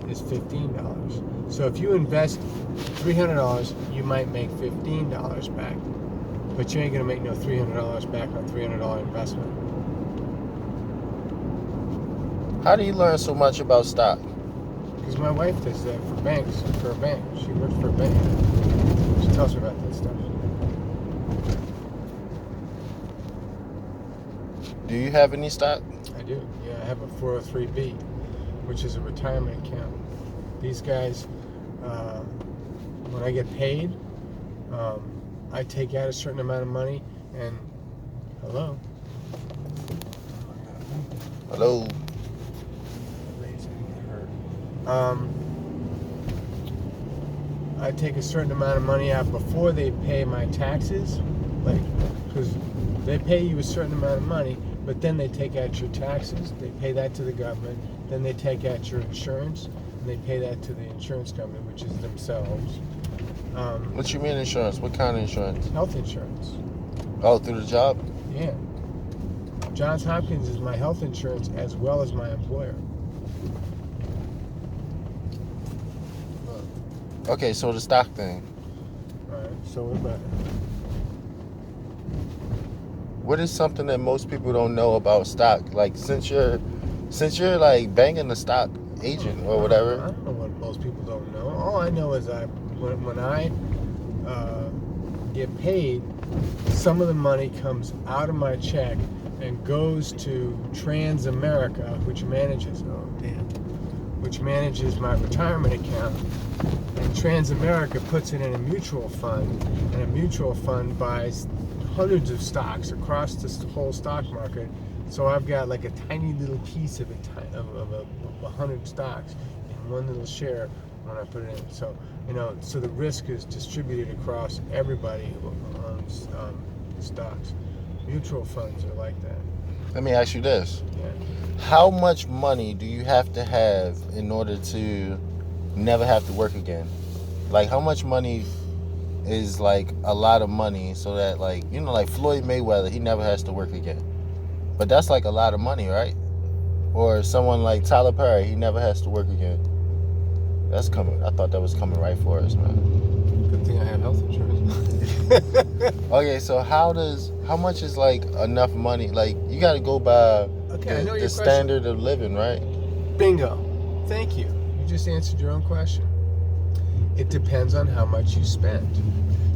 is $15. So if you invest $300, you might make $15 back, but you ain't gonna make no $300 back on $300 investment. How do you learn so much about stock? Because my wife does that for banks, for a bank. She works for a bank. She tells me about that stuff. Do you have any stock? I do. Yeah, I have a 403B, which is a retirement account. These guys, when I get paid, I take out a certain amount of money and, hello? Hello. I take a certain amount of money out before they pay my taxes, like, because they pay you a certain amount of money, but then they take out your taxes, they pay that to the government, then they take out your insurance, and they pay that to the insurance company, which is themselves. What you mean insurance? What kind of insurance? Health insurance. Oh, through the job? Yeah. Johns Hopkins is my health insurance as well as my employer. Okay, so the stock thing. Alright, so what about it? What is something that most people don't know about stock? Like since you're like banging the stock agent or whatever. I don't know what most people don't know. All I know is when I get paid, some of the money comes out of my check and goes to Transamerica, which manages my retirement account. And Transamerica puts it in a mutual fund, and a mutual fund buys hundreds of stocks across this whole stock market. So I've got like a tiny little piece of 100 stocks in one little share when I put it in. So so the risk is distributed across everybody who owns stocks. Mutual funds are like that. Let me ask you this. Yeah. How much money do you have to have in order to never have to work again? Like how much money is like a lot of money so that like Floyd Mayweather, he never has to work again. But that's like a lot of money, right? Or someone like Tyler Perry, he never has to work again. That's coming. I thought that was coming right for us, man. Good thing I have health insurance. Okay, so how much is like enough money? Like you got to go by the standard of living, right? Bingo. Thank you. You just answered your own question. It depends on how much you spend.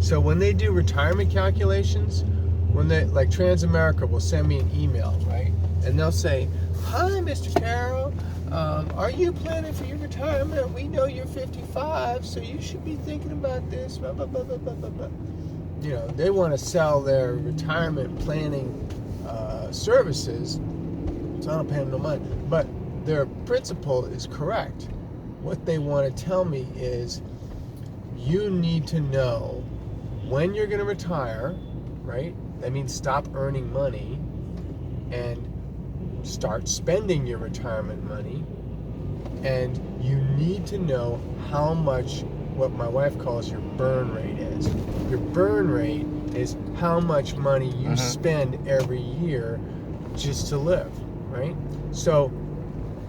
So when they do retirement calculations, when they like Transamerica will send me an email, right? And they'll say, "Hi, Mr. Carroll. Are you planning for your retirement? We know you're 55, so you should be thinking about this." Blah, blah, blah, blah, blah, blah, blah. They want to sell their retirement planning services, so I don't pay them no money. But their principle is correct. What they want to tell me is, you need to know when you're going to retire, right? That means stop earning money and start spending your retirement money. And you need to know how much, what my wife calls your burn rate is. Your burn rate is how much money you spend every year just to live, right? So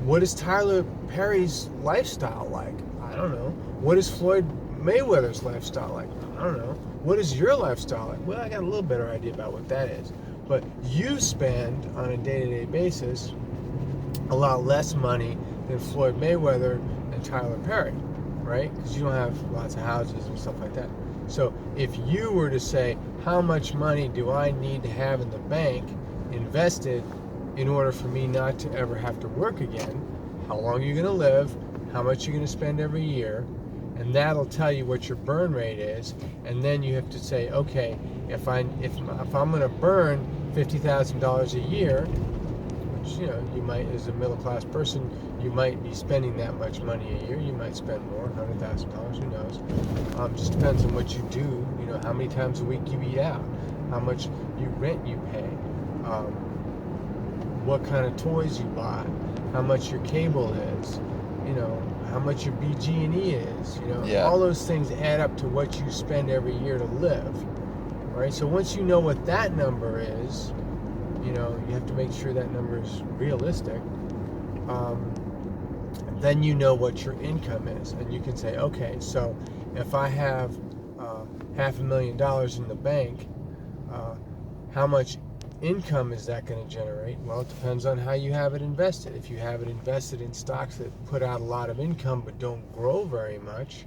what is Tyler Perry's lifestyle like? I don't know. What is Floyd Mayweather's lifestyle like? I don't know. What is your lifestyle like? Well, I got a little better idea about what that is. But you spend on a day-to-day basis a lot less money than Floyd Mayweather and Tyler Perry, right? Because you don't have lots of houses and stuff like that. So if you were to say, how much money do I need to have in the bank invested in order for me not to ever have to work again, how long are you going to live, how much you're going to spend every year, and that'll tell you what your burn rate is. And then you have to say, okay, if I'm going to burn $50,000 a year, which you might, as a middle class person, you might be spending that much money a year. You might spend more, $100,000, who knows? Just depends on what you do. How many times a week you eat out, how much rent you pay, what kind of toys you buy, how much your cable is, how much your BG&E is, all those things add up to what you spend every year to live, right? So once you know what that number is, you have to make sure that number is realistic. then you know what your income is, and you can say, okay, so if I have $500,000 in the bank, how much income is that going to generate? Well, it depends on how you have it invested. If you have it invested in stocks that put out a lot of income but don't grow very much,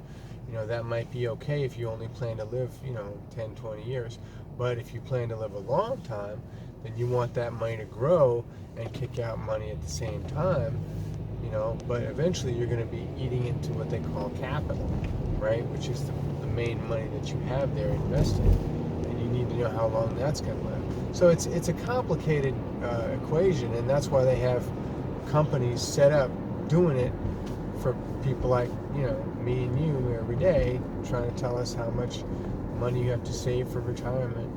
that might be okay if you only plan to live 10, 20 years. But if you plan to live a long time, then you want that money to grow and kick out money at the same time. But eventually you're going to be eating into what they call capital, right? Which is the main money that you have there invested, and you need to know how long that's going to live. So it's a complicated equation, and that's why they have companies set up doing it for people like me and you every day, trying to tell us how much money you have to save for retirement.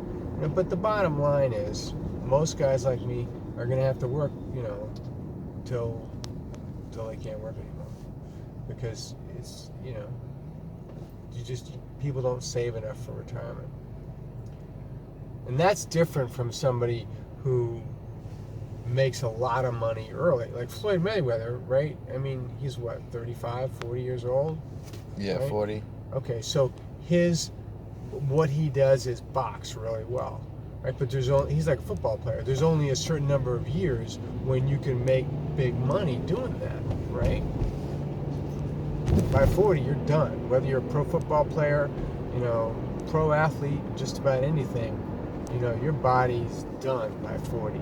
But the bottom line is, most guys like me are going to have to work, till they can't work anymore, because it's people don't save enough for retirement. And that's different from somebody who makes a lot of money early, like Floyd Mayweather, right? I mean, he's what, 35, 40 years old? Yeah, right? 40. Okay, so what he does is box really well, right? But he's like a football player. There's only a certain number of years when you can make big money doing that, right? By 40, you're done. Whether you're a pro football player, pro athlete, just about anything, your body's done by 40.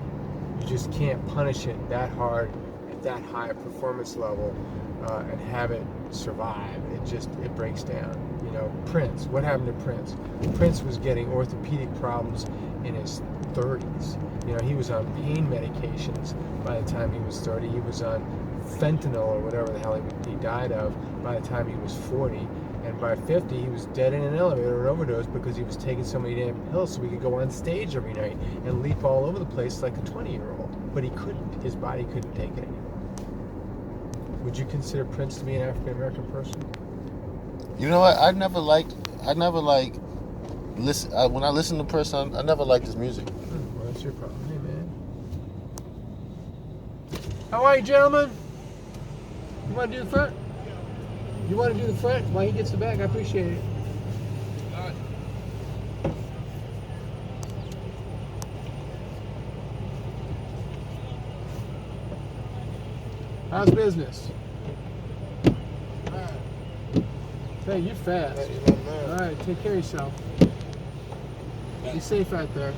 You just can't punish it that hard at that high performance level and have it survive. It breaks down. Prince, what happened to Prince? Prince was getting orthopedic problems in his 30s. He was on pain medications by the time he was 30. He was on fentanyl or whatever the hell he died of by the time he was 40. And by 50, he was dead in an elevator, an overdose, because he was taking so many damn pills so he could go on stage every night and leap all over the place like a 20-year-old. But he couldn't. His body couldn't take it anymore. Would you consider Prince to be an African-American person? You know what? I never listen. When I listen to Prince, I never liked his music. Well, that's your problem. Hey, man. How are you, gentlemen? You want to do the front? You want to do the front while he gets the back? I appreciate it. How's business? Hey, you're fast. All right, take care of yourself. Be safe out there.